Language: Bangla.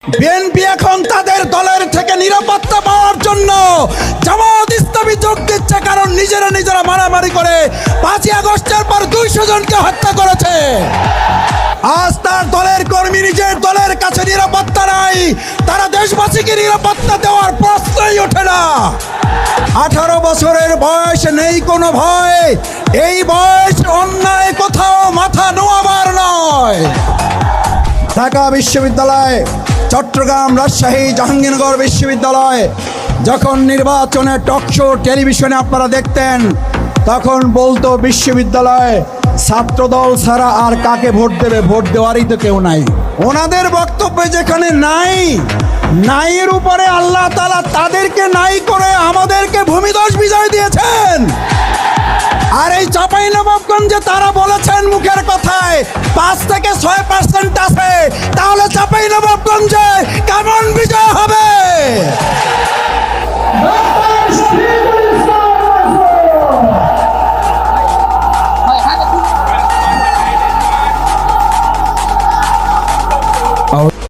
বিএনপি এখন তাদের দলের থেকে নিরাপত্তা পাওয়ার জন্য জামাত ইসলামী যোগ দিচ্ছে, কারণ নিজেরা মারামারি করে 5ই আগস্টের পর 200 জনকে হত্যা করেছে। আজ তার দলের কর্মী নিজের দলের কাছে নিরাপত্তা নাই, তারা দেশবাসীকে নিরাপত্তা দেওয়ার প্রশ্নই ওঠে না। 18 বছরের বয়স নেই কোনো ভয়, এই বয়স অন্যায় কোথাও মাথা নোয়াবার নয়। ঢাকা বিশ্ববিদ্যালয়, চট্টগ্রাম, রাজশাহী, জাহাঙ্গীরনগর বিশ্ববিদ্যালয় যখন নির্বাচনে টকশো টেলিভিশনে আপনারা দেখতেন, তখন বলতো বিশ্ববিদ্যালয় ছাত্রদল ছাড়া আর কাকে ভোট দেবে, ভোট দেওয়ারই তো কেউ নাই। ওনাদের বক্তব্যে যেখানে নাইয়ের উপরে আল্লাহ তাআলা তাদেরকে নাই করে আমাদেরকে ভূমিধস বিজয় দিয়েছেন। আর এই চাঁপাইনবাবগঞ্জে তারা বলেছেন মুখের কথায় 5 থেকে 6% আছে, তাহলে চাঁপাইনবাবগঞ্জে